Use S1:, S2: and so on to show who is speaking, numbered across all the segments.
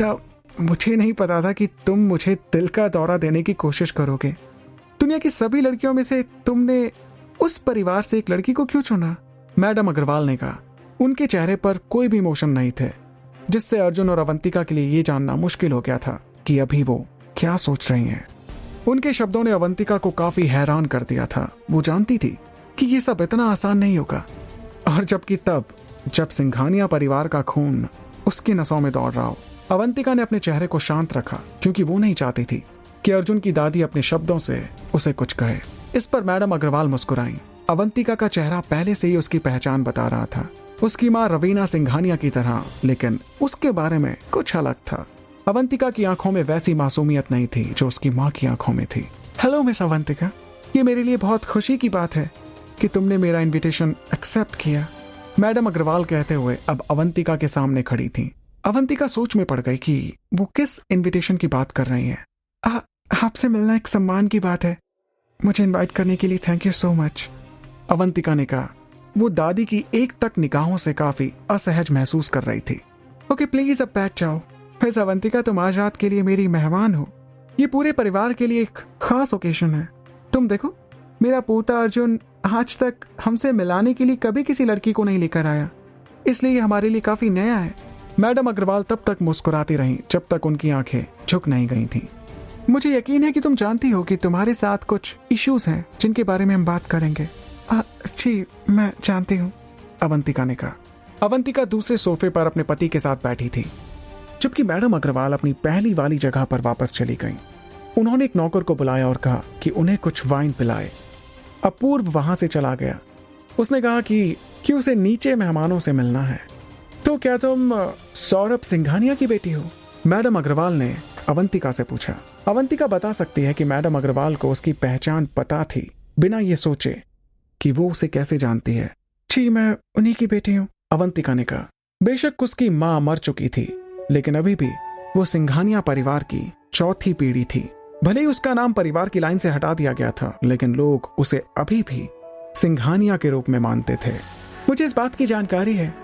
S1: बेटा, मुझे नहीं पता था कि तुम मुझे दिल का दौरा देने की कोशिश करोगे। दुनिया की सभी लड़कियों में से तुमने उस परिवार से एक लड़की को क्यों चुना? मैडम अग्रवाल ने कहा। उनके चेहरे पर कोई भी इमोशन नहीं थे, जिससे अर्जुन और अवंतिका के लिए ये जानना मुश्किल हो गया था कि अभी वो क्या सोच रही हैं। उनके शब्दों ने अवंतिका को काफी हैरान कर दिया था। वो जानती थी कि ये सब इतना आसान नहीं होगा, और जबकि जब सिंघानिया परिवार का खून उसकी नसों में दौड़ रहा हो। अवंतिका ने अपने चेहरे को शांत रखा, क्योंकि वो नहीं चाहती थी कि अर्जुन की दादी अपने शब्दों से उसे कुछ कहे। इस पर मैडम अग्रवाल मुस्कुराई। अवंतिका का चेहरा पहले से ही उसकी पहचान बता रहा था। उसकी माँ रवीना सिंघानिया की तरह, लेकिन उसके बारे में कुछ अलग था। अवंतिका की आंखों में वैसी मासूमियत नहीं थी जो उसकी माँ की आंखों में थी। हेलो मिस अवंतिका, ये मेरे लिए बहुत खुशी की बात है कि तुमने मेरा इनविटेशन एक्सेप्ट किया, मैडम अग्रवाल कहते हुए अब अवंतिका के सामने खड़ी थी। अवंतिका सोच में पड़ गई कि वो किस इनविटेशन की बात कर रही है। आपसे मिलना एक सम्मान की बात है। मुझे इनवाइट करने के लिए thank you so much, Avantika ने कहा। वो दादी की एकटक निगाहों से काफी असहज महसूस कर रही थी। ओके प्लीज, अब बैठ जाओ। मिस अवंतिका, तुम आज रात के लिए मेरी मेहमान हो। ये पूरे परिवार के लिए एक खास ओकेजन है। तुम देखो, मेरा पोता अर्जुन आज तक हमसे मिलाने के लिए कभी किसी लड़की को नहीं लेकर आया, इसलिए ये हमारे लिए काफी नया है। मैडम अग्रवाल तब तक मुस्कुराती रहीं जब तक उनकी आंखें झुक नहीं गई थीं। मुझे यकीन है कि तुम जानती हो कि तुम्हारे साथ कुछ इश्यूज हैं जिनके बारे में हम बात करेंगे। जी, मैं जानती हूँ, अवंतिका ने कहा। अवंतिका दूसरे सोफे पर अपने पति के साथ बैठी थी, जबकि मैडम अग्रवाल अपनी पहली वाली जगह पर वापस चली गईं। उन्होंने एक नौकर को बुलाया और कहा कि उन्हें कुछ वाइन पिलाए। अपूर्व वहां से चला गया। उसने कहा कि उसे नीचे मेहमानों से मिलना है। तो क्या तुम सौरभ सिंघानिया की बेटी हो? मैडम अग्रवाल ने अवंतिका से पूछा। अवंतिका बता सकती है कि मैडम अग्रवाल को उसकी पहचान पता थी, बिना ये सोचे कि वो उसे कैसे जानती है। जी, मैं उन्हीं की बेटी हूँ, अवंतिका ने कहा। बेशक उसकी माँ मर चुकी थी, लेकिन अभी भी वो सिंघानिया परिवार की चौथी पीढ़ी थी। भले ही उसका नाम परिवार की लाइन से हटा दिया गया था, लेकिन लोग उसे अभी भी सिंघानिया के रूप में मानते थे। मुझे इस बात की जानकारी है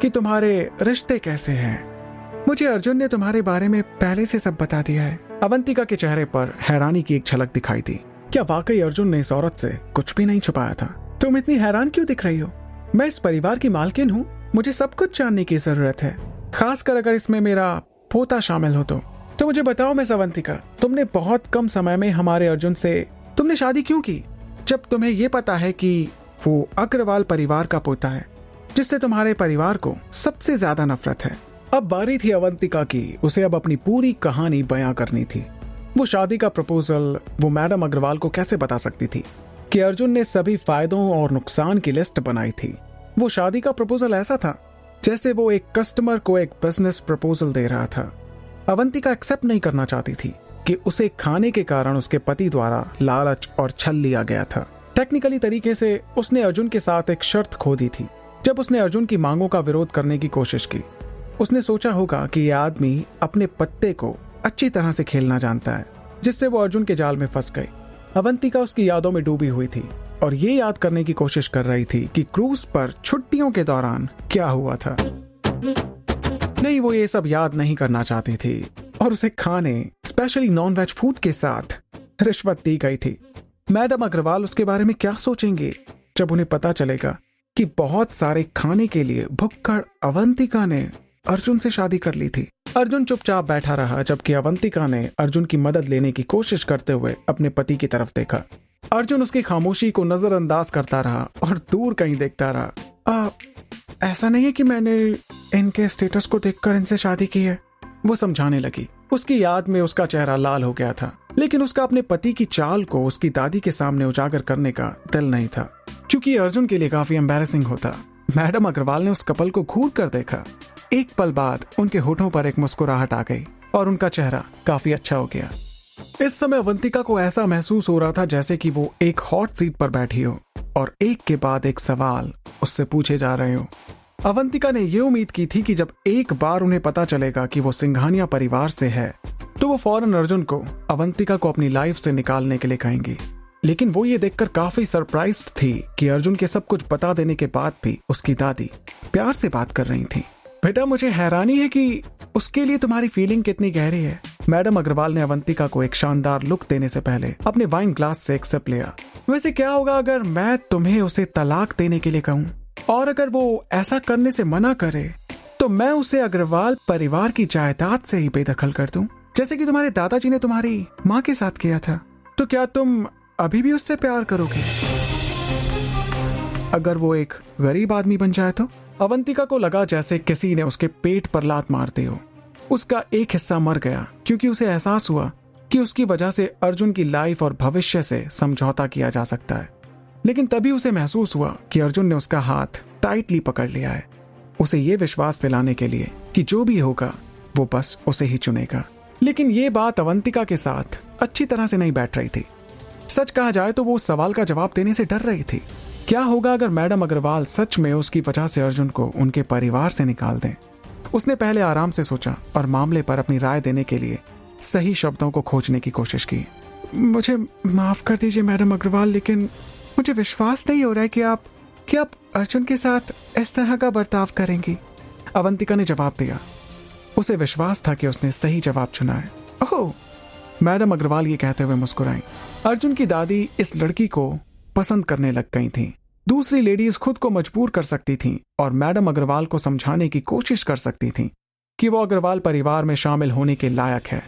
S1: कि तुम्हारे रिश्ते कैसे हैं। मुझे अर्जुन ने तुम्हारे बारे में पहले से सब बता दिया है। अवंतिका के चेहरे पर हैरानी की एक झलक दिखाई दी। क्या वाकई अर्जुन ने इस औरत से कुछ भी नहीं छुपाया था? तुम इतनी हैरान क्यों दिख रही हो? मैं इस परिवार की मालकिन हूँ, मुझे सब कुछ जानने की जरूरत है, खासकर अगर इसमें मेरा पोता शामिल हो तो मुझे बताओ मिस अवंतिका, तुमने बहुत कम समय में हमारे अर्जुन से तुमने शादी क्यों की, जब तुम्हें यह पता है कि वो अग्रवाल परिवार का पोता है, जिससे तुम्हारे परिवार को सबसे ज्यादा नफरत है। अब बारी थी अवंतिका की, उसे अब अपनी पूरी कहानी बयां करनी थी। वो शादी का प्रपोजल वो मैडम अग्रवाल को कैसे बता सकती थी कि अर्जुन ने सभी फायदों और नुकसान की लिस्ट बनाई थी। वो शादी का प्रपोजल ऐसा था जैसे वो एक कस्टमर को एक बिजनेस प्रपोजल दे रहा था। अवंतिका एक्सेप्ट नहीं करना चाहती थी कि उसे खाने के कारण उसके पति द्वारा लालच और छल लिया गया था। टेक्निकली तरीके से उसने अर्जुन के साथ एक शर्त खो दी थी। जब उसने अर्जुन की मांगों का विरोध करने की कोशिश की, उसने सोचा होगा कि यह आदमी अपने पत्ते को अच्छी तरह से खेलना जानता है, जिससे वो अर्जुन के जाल में फंस गई। अवंतिका उसकी यादों में डूबी हुई थी और ये याद करने की कोशिश कर रही थी कि क्रूज पर छुट्टियों के दौरान क्या हुआ था। नहीं, वो ये सब याद नहीं करना चाहती थी और उसे खाने, स्पेशली नॉन वेज फूड के साथ रिश्वत दी गई थी। मैडम अग्रवाल उसके बारे में क्या सोचेंगे जब उन्हें पता चलेगा कि बहुत सारे खाने के लिए भुक्कड़ अवंतिका ने अर्जुन से शादी कर ली थी। अर्जुन चुपचाप बैठा रहा, जबकि अवंतिका ने अर्जुन की मदद लेने की कोशिश करते हुए अपने पति की तरफ देखा। अर्जुन उसकी खामोशी को नजरअंदाज करता रहा और दूर कहीं देखता रहा। ऐसा नहीं है कि मैंने इनके स्टेटस को देखकर इनसे शादी की है, वो समझाने लगी। उसकी याद में उसका चेहरा लाल हो गया था, लेकिन उसका अपने पति की चाल को उसकी दादी के सामने उजागर करने का दिल नहीं था, क्योंकि अर्जुन के लिए काफी एम्बैरेसिंग होता। मैडम अग्रवाल ने उस कपल को घूर कर देखा। एक पल बाद उनके होठों पर एक मुस्कुराहट आ गई और उनका चेहरा काफी अच्छा हो गया। इस समय अवंतिका को ऐसा महसूस हो रहा था जैसे कि वो एक हॉट सीट पर बैठी हो और एक के बाद एक सवाल उससे पूछे जा रहे हो। अवंतिका ने यह उम्मीद की थी कि जब एक बार उन्हें पता चलेगा कि वो सिंघानिया परिवार से है, तो वो फौरन अर्जुन को अवंतिका को अपनी लाइफ से निकालने के लिए कहेंगी। लेकिन वो ये देखकर काफी सरप्राइज्ड थी कि अर्जुन के सब कुछ बता देने के बाद भी उसकी दादी प्यार से बात कर रही थी। बेटा मुझे हैरानी है कि उसके लिए तुम्हारी फीलिंग कितनी गहरी है। मैडम अग्रवाल ने अवंतिका को एक शानदार लुक देने से पहले अपने वाइन ग्लास से एक सिप लिया। वैसे क्या होगा अगर मैं तुम्हें उसे तलाक देने के लिए कहूँ, और अगर वो ऐसा करने से मना करे तो मैं उसे अग्रवाल परिवार की जायदाद से ही बेदखल कर दूं, जैसे कि तुम्हारे दादाजी ने तुम्हारी माँ के साथ किया था। तो क्या तुम अभी भी उससे प्यार करोगे अगर वो एक गरीब आदमी बन जाए तो? अवंतिका को लगा जैसे किसी ने उसके पेट पर लात मार दी हो। उसका एक हिस्सा मर गया क्योंकि उसे एहसास हुआ कि उसकी वजह से अर्जुन की लाइफ और भविष्य से समझौता किया जा सकता है। लेकिन तभी उसे महसूस हुआ कि अर्जुन ने उसका हाथ टाइटली पकड़ लिया है, उसे ये विश्वास दिलाने के लिए कि जो भी होगा वो बस उसे ही चुनेगा। लेकिन ये बात अवंतिका के साथ अच्छी तरह से नहीं बैठ रही थी। सच कहा जाए तो वो उस सवाल का जवाब देने से डर रही थी। क्या होगा अगर मैडम अग्रवाल सच में उसकी वजह से अर्जुन को उनके परिवार से निकाल दें? उसने पहले आराम से सोचा और मामले पर अपनी राय देने के लिए सही शब्दों को खोजने की कोशिश की। मुझे माफ कर दीजिए मैडम अग्रवाल, लेकिन मुझे विश्वास नहीं हो रहा है कि आप अर्जुन के साथ इस तरह का बर्ताव करेंगी। अवंतिका ने जवाब दिया। उसे विश्वास था कि उसने सही जवाब चुना है। ओह, मैडम अग्रवाल ये कहते हुए मुस्कुराई। अर्जुन की दादी इस लड़की को पसंद करने लग गई थीं। दूसरी लेडीज खुद को मजबूर कर सकती थीं और मैडम अग्रवाल को समझाने की कोशिश कर सकती थीं कि वो अग्रवाल परिवार में शामिल होने के लायक है।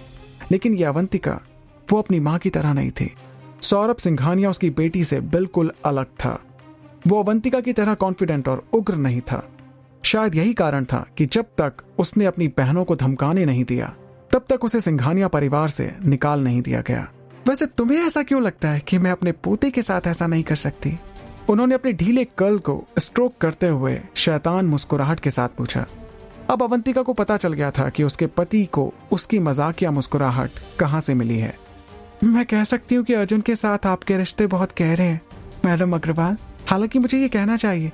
S1: लेकिन ये अवंतिका, वो अपनी माँ की तरह नहीं थी। सौरभ सिंघानिया उसकी बेटी से बिल्कुल अलग था। वो अवंतिका की तरह कॉन्फिडेंट और उग्र नहीं था। शायद यही कारण था कि जब तक उसने अपनी बहनों को धमकाने नहीं दिया, तब तक उसे सिंघानिया परिवार से निकाल नहीं दिया गया। वैसे तुम्हें ऐसा क्यों लगता है कि मैं अपने पोते के साथ ऐसा नहीं कर सकती? उन्होंने अपने ढीले कर्ल को स्ट्रोक करते हुए शैतान मुस्कुराहट के साथ पूछा। अब अवंतिका को पता चल गया था कि उसके पति को उसकी मजाकिया मुस्कुराहट कहाँ से मिली है। मैं कह सकती हूँ कि अर्जुन के साथ आपके रिश्ते बहुत गहरे हैं मैडम अग्रवाल। हालांकि मुझे ये कहना चाहिए,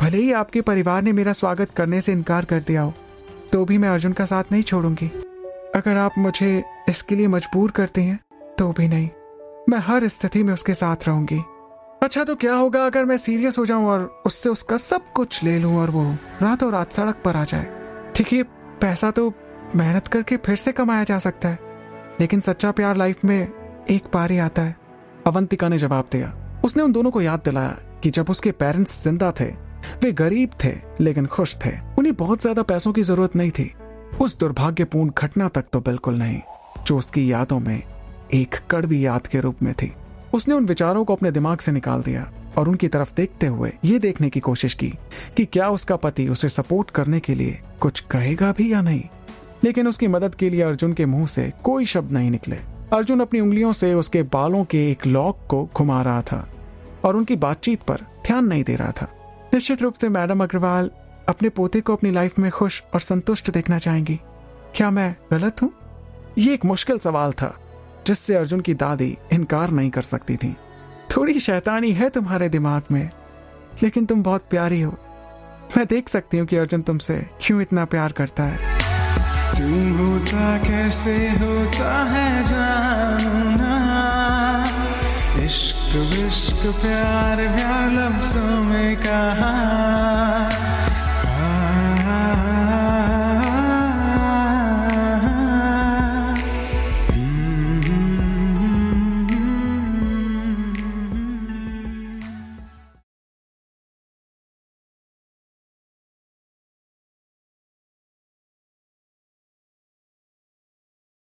S1: भले ही आपके परिवार ने मेरा स्वागत करने से इनकार कर दिया हो, तो भी मैं अर्जुन का साथ नहीं छोड़ूंगी। अगर आप मुझे इसके लिए मजबूर करती हैं तो भी नहीं, मैं हर स्थिति में उसके साथ रहूंगी। अच्छा, तो क्या होगा अगर मैं सीरियस हो जाऊं और उससे उसका सब कुछ ले लूं और वो रातों रात सड़क पर आ जाए? ठीक है, पैसा तो मेहनत करके फिर से कमाया जा सकता है, लेकिन सच्चा प्यार लाइफ में एक बार ही आता है। अवंतिका ने जवाब दिया। उसने उन दोनों को याद दिलाया कि जब उसके पेरेंट्स जिंदा थे, वे गरीब थे लेकिन खुश थे। उन्हें बहुत ज्यादा पैसों की जरूरत नहीं थी, उस दुर्भाग्यपूर्ण घटना तक तो बिल्कुल नहीं, जो उसकी यादों में एक कड़वी याद के रूप में थी। उसने उन विचारों को अपने दिमाग से निकाल दिया और उनकी तरफ देखते हुए ये देखने की कोशिश की कि क्या उसका पति उसे सपोर्ट करने के लिए कुछ कहेगा भी या नहीं। लेकिन उसकी मदद के लिए अर्जुन के मुंह से कोई शब्द नहीं निकले। अर्जुन अपनी उंगलियों से उसके बालों के एक लॉक को घुमा रहा था और उनकी बातचीत पर ध्यान नहीं दे रहा था। निश्चित रूप से मैडम अग्रवाल अपने पोते को अपनी लाइफ में खुश और संतुष्ट देखना चाहेंगी। क्या मैं गलत हूँ? ये एक मुश्किल सवाल था जिससे अर्जुन की दादी इनकार नहीं कर सकती थी। थोड़ी शैतानी है तुम्हारे दिमाग में, लेकिन तुम बहुत प्यारी हो। मैं देख सकती हूँ कि अर्जुन तुमसे क्यों इतना प्यार करता है।
S2: तुम होता कैसे होता है जानना, इश्क विश्क प्यार प्यार लफ्जों में कहा